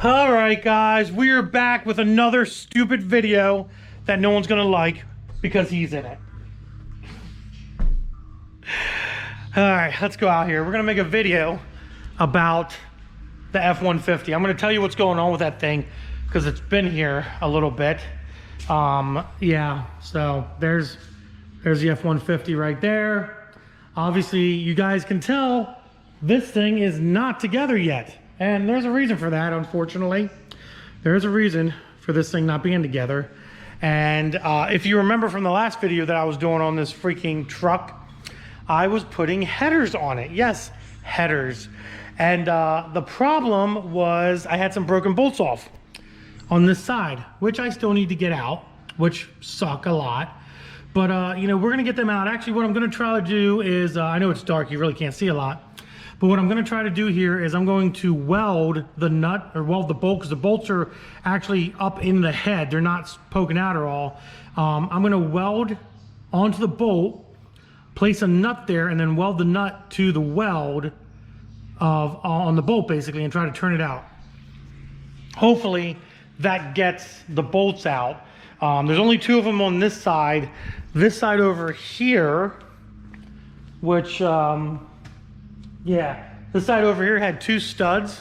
All right, guys, we are back with another stupid video that no one's gonna like because he's in it. All right, let's go out here. We're gonna make a video about the F-150. I'm gonna tell you what's going on with that thing because it's been here a little bit. Yeah, so there's the F-150 right there. Obviously, you guys can tell this thing is not together yet. And there's a reason for that, unfortunately. There's a reason for this thing not being together. And if you remember from the last video that I was doing on this freaking truck, I was putting headers on it. Yes, headers. And the problem was I had some broken bolts off on this side, which I still need to get out, which suck a lot. But, you know, we're going to get them out. Actually, what I'm going to try to do is, I know it's dark, you really can't see a lot. But what I'm going to try to do here is I'm going to weld the nut, or weld the bolt, because the bolts are actually up in the head. They're not poking out at all. I'm going to weld onto the bolt, place a nut there, and then weld the nut to the weld on the bolt, basically, and try to turn it out. Hopefully, that gets the bolts out. There's only two of them on this side. This side over here, which... yeah, this side over here had two studs,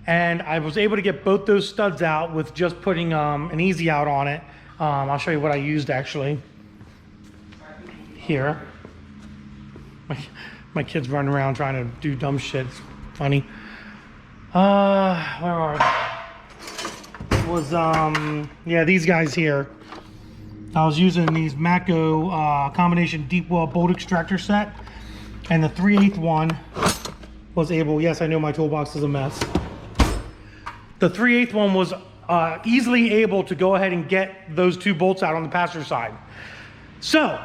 and I was able to get both those studs out with just putting an easy out on it. I'll show you what I used actually. Here. My kid's running around trying to do dumb shit. It's funny. Where are they? It was, yeah, these guys here. I was using these Matco combination deep well bolt extractor set, and the 3/8 one was able, yes, I know my toolbox is a mess. The 3/8 one was easily able to go ahead and get those two bolts out on the passenger side. So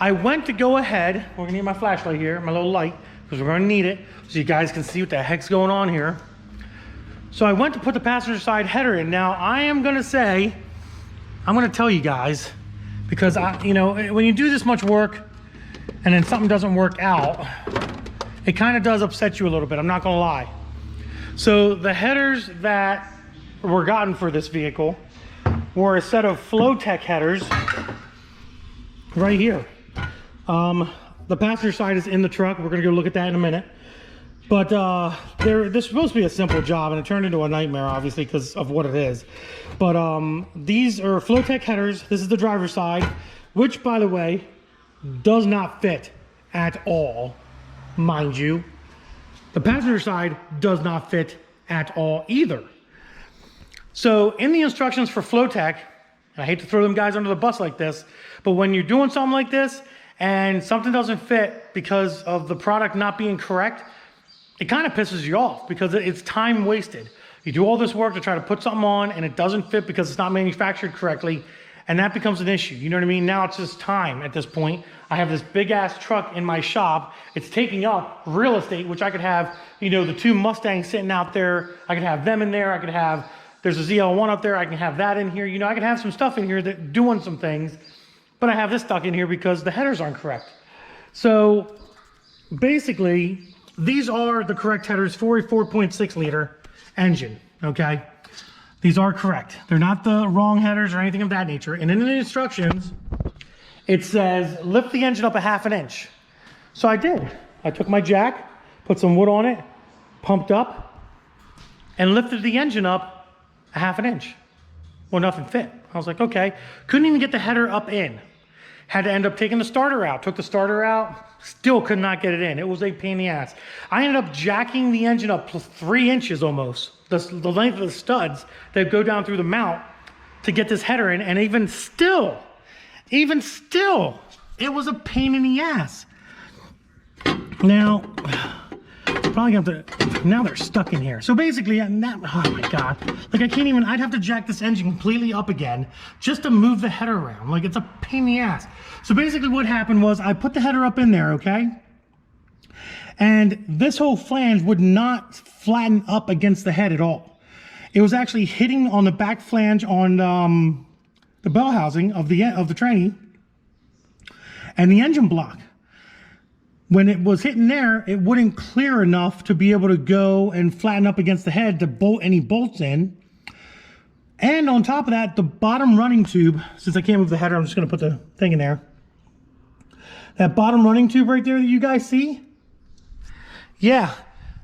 I went to go ahead, we're gonna need my flashlight here, my little light, because we're gonna need it so you guys can see what the heck's going on here. So I went to put the passenger side header in. Now I am gonna say, I'm gonna tell you guys, because you know, when you do this much work and then something doesn't work out, it kind of does upset you a little bit, I'm not gonna lie. So the headers that were gotten for this vehicle were a set of Flowtech headers right here. The passenger side is in the truck. We're gonna go look at that in a minute. But this is supposed to be a simple job, and it turned into a nightmare, obviously, because of what it is. But these are Flowtech headers. This is the driver's side, which, by the way, does not fit at all. Mind you, the passenger side does not fit at all either. So in the instructions for Flowtech, and I hate to throw them guys under the bus like this, but when you're doing something like this and something doesn't fit because of the product not being correct, it kind of pisses you off because it's time wasted. You do all this work to try to put something on and it doesn't fit because it's not manufactured correctly, and that becomes an issue. You know what I mean? Now it's just time at this point. I have this big ass truck in my shop. It's taking up real estate, which I could have, you know, the two Mustangs sitting out there. I could have them in there. I could have, there's a ZL1 up there. I can have that in here. You know, I could have some stuff in here that doing some things, but I have this stuck in here because the headers aren't correct. So basically, these are the correct headers for a 4.6 liter engine, okay? These are correct. They're not the wrong headers or anything of that nature. And in the instructions, it says lift the engine up 1/2 inch. So I did. I took my jack, put some wood on it, pumped up, and lifted the engine up 1/2 inch. Well, nothing fit. I was like, okay. Couldn't even get the header up in. Had to end up taking the starter out. Took the starter out, still could not get it in. It was a pain in the ass. I ended up jacking the engine up 3 inches almost. The length of the studs that go down through the mount to get this header in, and even still, it was a pain in the ass. Now, probably have to, now they're stuck in here. So basically, oh my God. Like I can't even, I'd have to jack this engine completely up again just to move the header around. Like it's a pain in the ass. So basically what happened was I put the header up in there, okay? And this whole flange would not flatten up against the head at all. It was actually hitting on the back flange on the bell housing of the tranny and the engine block. when it was hitting there, it wouldn't clear enough to be able to go and flatten up against the head to bolt any bolts in. And on top of that, the bottom running tube, since I can't move the header, I'm just gonna put the thing in there. That bottom running tube right there that you guys see, yeah,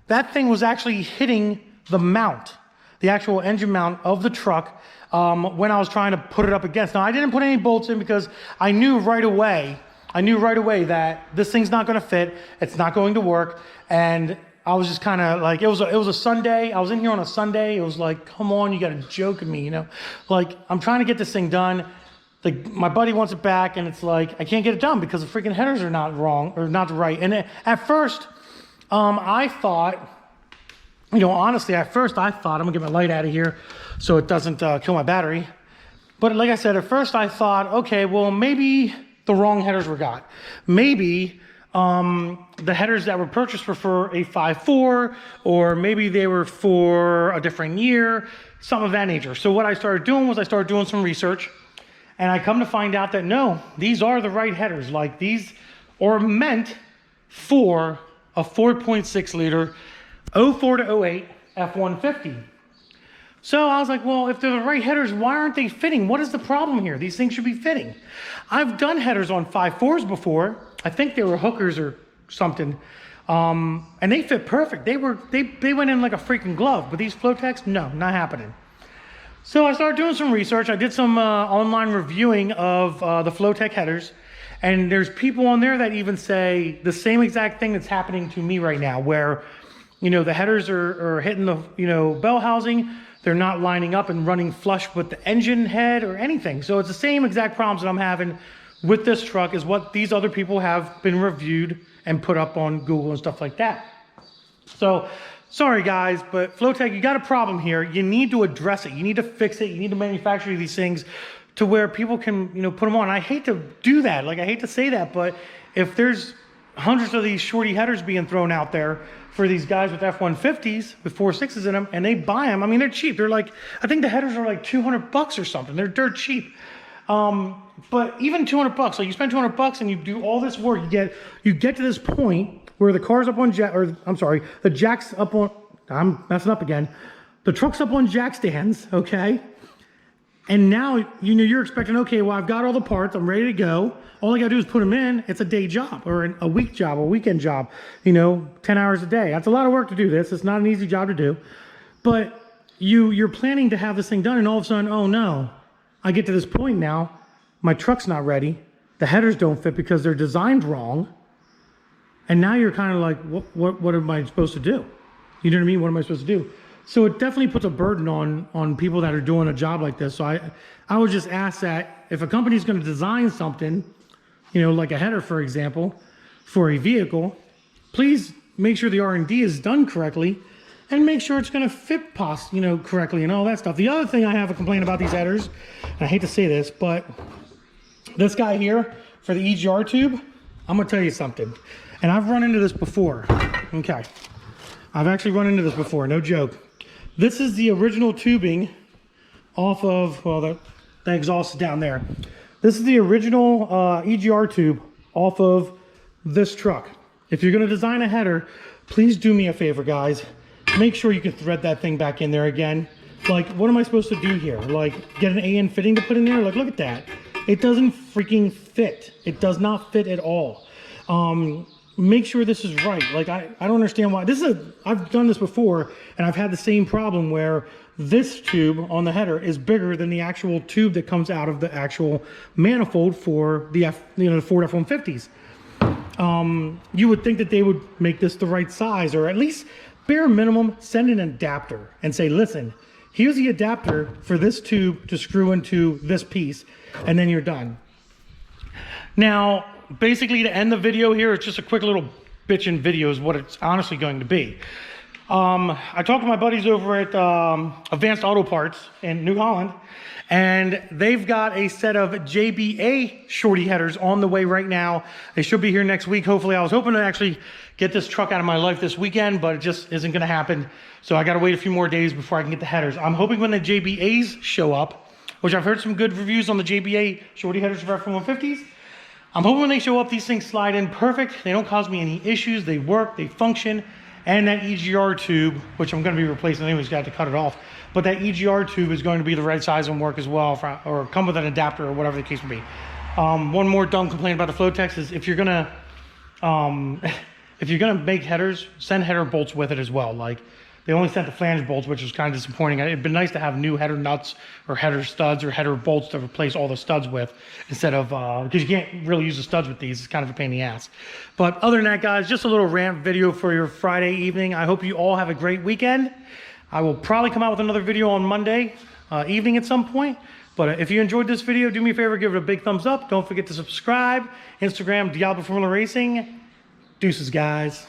that thing was actually hitting the mount, the actual engine mount of the truck when I was trying to put it up against. Now, I didn't put any bolts in because I knew right away that this thing's not gonna fit, it's not going to work, and I was just kind of like, it was a Sunday. I was in here on a Sunday. It was like, come on, you got to joke at me, you know? Like, I'm trying to get this thing done. Like, my buddy wants it back, and it's like, I can't get it done because the freaking headers are not wrong, or not right. And at first, I thought, you know, honestly, at first I thought, I'm gonna get my light out of here so it doesn't kill my battery. But like I said, at first I thought, okay, well, maybe the wrong headers were got. Maybe the headers that were purchased were for a 5.4, or maybe they were for a different year, something of that nature. So what I started doing was I started doing some research, and I come to find out that no, these are the right headers. Like, these are meant for a 4.6 liter 04 to 08 F150. So I was like, well, if they're the right headers, why aren't they fitting? What is the problem here? These things should be fitting. I've done headers on 5.4s before. I think they were hookers or something. And they fit perfect. They went in like a freaking glove, but these Flowtechs, no, not happening. So I started doing some research. I did some online reviewing of the Flowtech headers, and there's people on there that even say the same exact thing that's happening to me right now, where, you know, the headers are hitting the, you know, bell housing. They're not lining up and running flush with the engine head or anything. So it's the same exact problems that I'm having with this truck is what these other people have been reviewed and put up on Google and stuff like that. So, sorry guys, but Flowtech, you got a problem here. You need to address it. You need to fix it. You need to manufacture these things to where people can, you know, put them on. I hate to do that. Like, I hate to say that, but if there's hundreds of these shorty headers being thrown out there for these guys with F150s with 4.6s in them, and they buy them, I mean, they're cheap. They're like, I think the headers are like $200 or something. They're dirt cheap. But even $200, like, you spend $200 and you do all this work, you get to this point where the car's up on jack, or I'm sorry, the jack's up on, I'm messing up again. The truck's up on jack stands, okay? And now, you know, you're expecting, okay, well, I've got all the parts, I'm ready to go. All I gotta do is put them in. It's a day job, or a week job, a weekend job, you know, 10 hours a day. That's a lot of work to do this. It's not an easy job to do. But you're planning to have this thing done, and all of a sudden, oh no, I get to this point now, my truck's not ready, the headers don't fit because they're designed wrong, and now you're kind of like, what am I supposed to do? You know what I mean? What am I supposed to do? So it definitely puts a burden on people that are doing a job like this. So I would just ask that if a company's going to design something, you know, like a header, for example, for a vehicle, please make sure the R&D is done correctly, and make sure it's going to fit, you know, correctly and all that stuff. The other thing I have a complaint about these headers, and I hate to say this, but this guy here for the EGR tube, I'm going to tell you something. And I've run into this before. Okay. I've actually run into this before, no joke. This is the original tubing off of, well, the exhaust is down there. This is the original EGR tube off of this truck. If you're going to design a header, please do me a favor, guys. Make sure you can thread that thing back in there again. Like, what am I supposed to do here? Like, get an AN fitting to put in there? Like, look at that. It doesn't freaking fit. It does not fit at all. Make sure this is right. Like, I don't understand why. I've done this before, and I've had the same problem where this tube on the header is bigger than the actual tube that comes out of the actual manifold for the the Ford F-150s. You would think that they would make this the right size, or at least bare minimum send an adapter and say, listen, here's the adapter for this tube to screw into this piece, and then you're done. Now, basically, to end the video here, it's just a quick little bitchin' video is what it's honestly going to be. I talked to my buddies over at Advanced Auto Parts in New Holland, and they've got a set of JBA shorty headers on the way right now. They should be here next week, hopefully. I was hoping to actually get this truck out of my life this weekend, but it just isn't going to happen. So I got to wait a few more days before I can get the headers. I'm hoping when the JBAs show up, which I've heard some good reviews on the JBA shorty headers for F-150s, I'm hoping when they show up, these things slide in perfect. They don't cause me any issues. They work, they function. And that EGR tube, which I'm going to be replacing anyways, got to cut it off. But that EGR tube is going to be the right size and work as well, or come with an adapter or whatever the case may be. One more dumb complaint about the Flotex is if you're gonna make headers, send header bolts with it as well. Like they only sent the flange bolts, which was kind of disappointing. It'd been nice to have new header nuts or header studs or header bolts to replace all the studs with, instead of because you can't really use the studs with these. It's kind of a pain in the ass. But other than that, guys, just a little rant video for your Friday evening. I hope you all have a great weekend. I will probably come out with another video on Monday evening at some point. But if you enjoyed this video, do me a favor, give it a big thumbs up. Don't forget to subscribe. Instagram, Diablo Formula Racing. Deuces, guys.